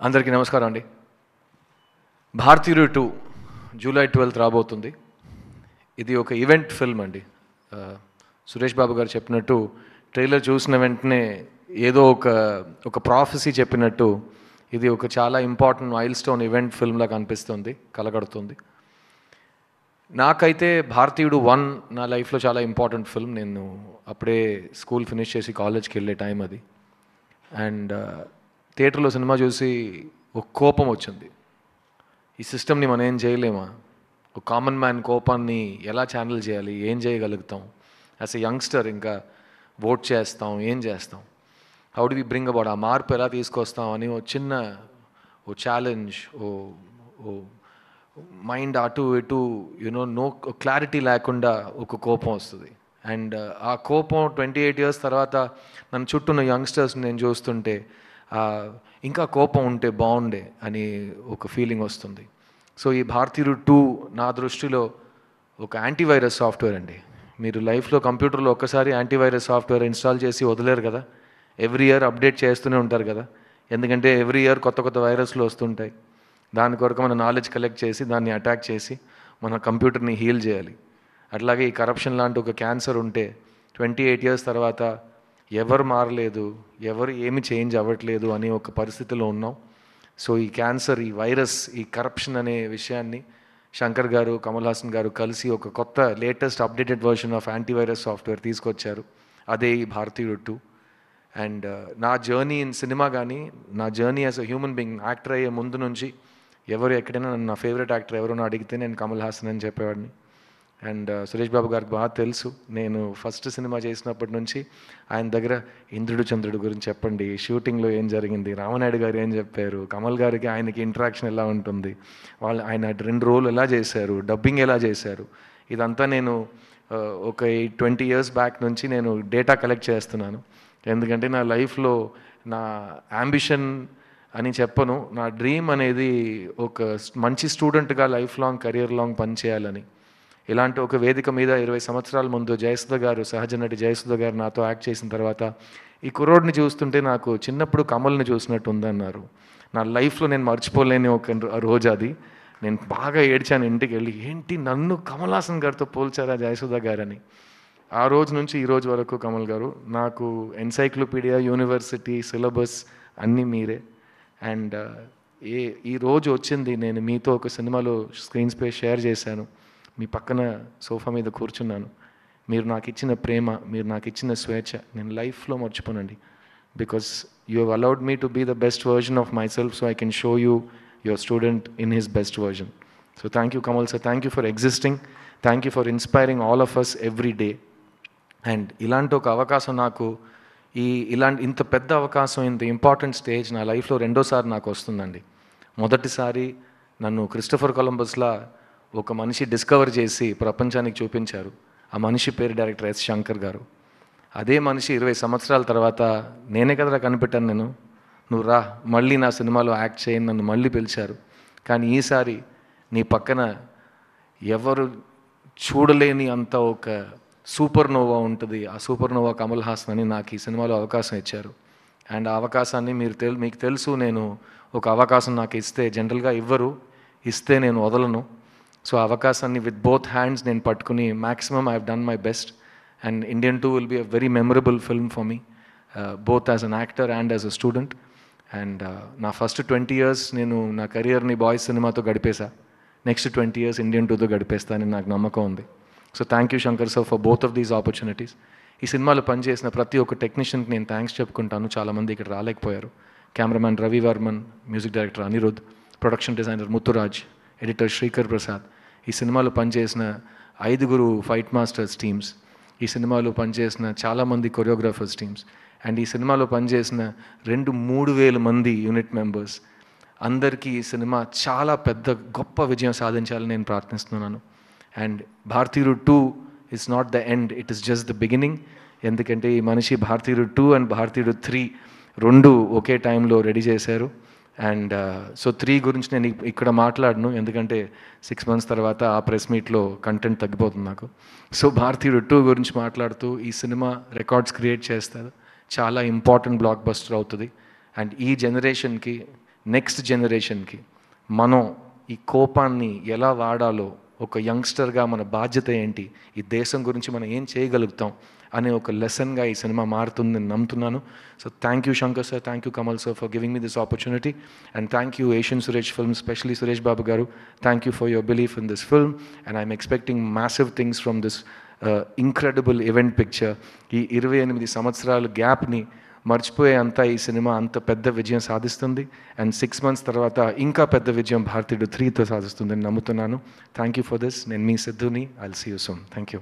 అందరికీ నమస్కారం అండి. భారతీయుడు 2 జూలై 12 రాబోతుంది. ఇది ఒక ఈవెంట్ ఫిల్మ్ అండి. సురేష్ బాబు గారు చెప్పినట్టు ట్రైలర్ చూసిన వెంటనే ఏదో ఒక ప్రాఫెసీ చెప్పినట్టు ఇది ఒక చాలా ఇంపార్టెంట్ మైల్ స్టోన్ ఈవెంట్ ఫిల్మ్లా కనిపిస్తుంది, కలగడుతుంది. నాకైతే భారతీయుడు 1 నా లైఫ్లో చాలా ఇంపార్టెంట్ ఫిల్మ్. నేను అప్పుడే స్కూల్ ఫినిష్ చేసి కాలేజ్కి వెళ్ళే టైం అది. అండ్ థియేటర్లో సినిమా చూసి ఒక కోపం వచ్చింది. ఈ సిస్టమ్ని మనం ఏం చేయలేమా? ఒక కామన్ మ్యాన్ కోపాన్ని ఎలా ఛానల్ చేయాలి? ఏం చేయగలుగుతాం? యాజ్ ఎ యంగ్స్టర్ ఇంకా ఓట్ చేస్తాం, ఏం చేస్తాం? How do we bring about ఆ మార్పు ఎలా తీసుకొస్తాం అని ఓ ఛాలెంజ్, ఓ మైండ్ అటు ఇటు నో క్లారిటీ లేకుండా ఒక కోపం వస్తుంది. అండ్ ఆ కోపం 28 years తర్వాత నన్ను చుట్టూన్న యంగ్స్టర్స్ నేను చూస్తుంటే ఇంకా కోపం ఉంటే బాగుండే అని ఒక ఫీలింగ్ వస్తుంది. సో ఈ భారతీయుడు 2 నా దృష్టిలో ఒక యాంటీవైరస్ సాఫ్ట్వేర్ అండి. మీరు లైఫ్లో కంప్యూటర్లో ఒక్కసారి యాంటీవైరస్ సాఫ్ట్వేర్ ఇన్స్టాల్ చేసి వదిలేరు కదా, ఎవ్రీ ఇయర్ అప్డేట్ చేస్తూనే ఉంటారు కదా. ఎందుకంటే ఎవ్రీ ఇయర్ కొత్త వైరస్లు వస్తుంటాయి. దాని కొరకు మన నాలెడ్జ్ కలెక్ట్ చేసి దాన్ని అటాక్ చేసి మన కంప్యూటర్ని హీల్ చేయాలి. అట్లాగే ఈ కరప్షన్ లాంటి ఒక క్యాన్సర్ ఉంటే 28 years తర్వాత ఎవరు మారలేదు, ఎవరు ఏమి చేంజ్ అవ్వట్లేదు అని ఒక పరిస్థితిలో ఉన్నాం. సో ఈ క్యాన్సర్, ఈ వైరస్, ఈ కరప్షన్ అనే విషయాన్ని శంకర్ గారు, కమల్ హాసన్ గారు కలిసి ఒక కొత్త latest updated version of antivirus software తీసుకొచ్చారు. అదే ఈ భారతీయుడు 2. అండ్ నా జర్నీ ఇన్ సినిమా కానీ, నా journey as a human being, actor అయ్యే ముందు నుంచి ఎవరు ఎక్కడైనా నా ఫేవరెట్ యాక్టర్ ఎవరైనా అడిగితే నేను కమల్ హాసన్ అని చెప్పేవాడిని. అండ్ సురేష్ బాబు గారికి బాగా తెలుసు, నేను ఫస్ట్ సినిమా చేసినప్పటి నుంచి ఆయన దగ్గర ఇంద్రుడు చంద్రుడు గురించి చెప్పండి, షూటింగ్లో ఏం జరిగింది, రామనాయుడు గారు ఏం చెప్పారు, కమల్ గారికి ఆయనకి ఇంటరాక్షన్ ఎలా ఉంటుంది, ఆయన 2 roles ఎలా చేశారు, డబ్బింగ్ ఎలా చేశారు, ఇదంతా నేను ఒక 20 years బ్యాక్ నుంచి నేను డేటా కలెక్ట్ చేస్తున్నాను. ఎందుకంటే నా లైఫ్లో నా యాంబిషన్ అని చెప్పను, నా డ్రీమ్ అనేది ఒక మంచి స్టూడెంట్గా లైఫ్ లాంగ్, కెరియర్ లాంగ్ పనిచేయాలని. ఇలాంటి ఒక వేదిక మీద 20 సంవత్సరాల ముందు జయసుధ గారు, సహజ నటి జయసుధ గారు నాతో యాక్ట్ చేసిన తర్వాత ఈ కుర్రోడ్ని చూస్తుంటే నాకు చిన్నప్పుడు కమల్ని చూసినట్టు ఉందన్నారు. నా లైఫ్లో నేను మర్చిపోలేని ఒక రోజు అది. నేను బాగా ఏడ్చాను ఇంటికి వెళ్ళి, ఏంటి నన్ను కమల్ హాసన్ గారితో పోల్చారా జయసుధ గారని. ఆ రోజు నుంచి ఈ రోజు వరకు కమల్ గారు నాకు ఎన్సైక్లోపీడియా, యూనివర్సిటీ, సిలబస్ అన్నీ మీరే. అండ్ ఈ రోజు వచ్చింది, నేను మీతో ఒక సినిమాలో స్క్రీన్ స్పేస్ షేర్ చేశాను, మీ పక్కన సోఫా మీద కూర్చున్నాను. మీరు నాకు ఇచ్చిన ప్రేమ, మీరు నాకు ఇచ్చిన స్వేచ్ఛ నేను లైఫ్లో మర్చిపోనండి. Because you have allowed me to be the best version of myself, so I can show you your student in his best version. So thank you Kamal sir, thank you for existing, thank you for inspiring all of us every day. And ఇలాంటి ఒక అవకాశం నాకు, ఇంత పెద్ద అవకాశం, ఇంత important stage నా లైఫ్లో రెండోసారి నాకు వస్తుందండి. మొదటిసారి నన్ను క్రిస్టఫర్ కొలంబస్లా ఒక మనిషి డిస్కవర్ చేసి ప్రపంచానికి చూపించారు. ఆ మనిషి పేరు డైరెక్టర్ ఎస్ శంకర్ గారు. అదే మనిషి 20 సంవత్సరాల తర్వాత నేనే కదరా కనిపెట్టాను, నువ్వు రా మళ్ళీ నా సినిమాలో యాక్ట్ చేయని నన్ను మళ్ళీ పిలిచారు. కానీ ఈసారి నీ పక్కన ఎవరు చూడలేని అంత ఒక సూపర్ నోవా ఉంటుంది, ఆ సూపర్ నోవా కమల్ హాసన్ అని నాకు ఈ సినిమాలో అవకాశం ఇచ్చారు. అండ్ ఆ అవకాశాన్ని మీకు తెలుసు, నేను ఒక అవకాశం నాకు ఇస్తే జనరల్గా ఇవ్వరు, ఇస్తే నేను వదలను. సో ఆ అవకాశాన్ని విత్ బోత్ హ్యాండ్స్ నేను పట్టుకుని maximum I have done my best. And Indian 2 will be a very memorable film for me, both as an actor and as a student. And నా ఫస్ట్ 20 years నేను నా కెరియర్ని boys సినిమాతో గడిపేశా. Next 20 years Indian 2తో గడిపేస్తానని నాకు నమ్మకం ఉంది. So thank you Shankar sir for both of these opportunities. ఈ సినిమాలో పనిచేసిన ప్రతి ఒక్క టెక్నీషియన్కి నేను థ్యాంక్స్ చెప్పుకుంటాను. చాలామంది ఇక్కడ రాలేకపోయారు. Cameraman Ravi Varman, music director Anirudh, production designer Muthuraj, editor Sreekar Prasad, ఈ సినిమాలో పనిచేసిన 5 ఫైట్ మాస్టర్స్ టీమ్స్, ఈ సినిమాలో పనిచేసిన చాలామంది కొరియోగ్రాఫర్స్ టీమ్స్, అండ్ ఈ సినిమాలో పనిచేసిన 2-3 వేల మంది యూనిట్ మెంబర్స్ అందరికీ ఈ సినిమా చాలా పెద్ద గొప్ప విజయం సాధించాలని నేను ప్రార్థిస్తున్నాను. అండ్ భారతీయుడు 2 is not the end, it is just the beginning. ఎందుకంటే ఈ మనిషి భారతీయుడు 2 అండ్ భారతీయుడు 3 2 ఒకే టైంలో రెడీ చేశారు. అండ్ సో 3 గురించి నేను ఇక్కడ మాట్లాడను, ఎందుకంటే 6 months తర్వాత ఆ ప్రెస్ మీట్లో కంటెంట్ తగ్గిపోతుంది నాకు. సో భారతీయుడు 2 గురించి మాట్లాడుతూ ఈ సినిమా రికార్డ్స్ క్రియేట్ చేస్తారు, చాలా ఇంపార్టెంట్ బ్లాక్ బస్టర్ అవుతుంది. అండ్ ఈ జనరేషన్కి నెక్స్ట్ జనరేషన్కి మనం ఈ కోపాన్ని ఎలా వాడాలో, ఒక యంగ్స్టర్గా మన బాధ్యత ఏంటి, ఈ దేశం గురించి మనం ఏం చేయగలుగుతాం అనే ఒక లెసన్గా ఈ సినిమా మారుతుందని నమ్ముతున్నాను. So thank you Shankar sir, thank you Kamal sir for giving me this opportunity, and thank you Asian Suresh film, specially Suresh Babu garu, thank you for your belief in this film, and I'm expecting massive things from this incredible event picture. ఈ 28 సంవత్సరాల గ్యాప్ని మర్చిపోయే అంతా ఈ cinema అంత పెద్ద విజయం సాధిస్తుంది, and 6 months తర్వాత ఇంకా పెద్ద విజయం భారతీయుడు 3తో సాధిస్తుందని నమ్ముతున్నాను. Thank you for this. నేను మీ సిద్ధుని. I will see you soon. Thank you.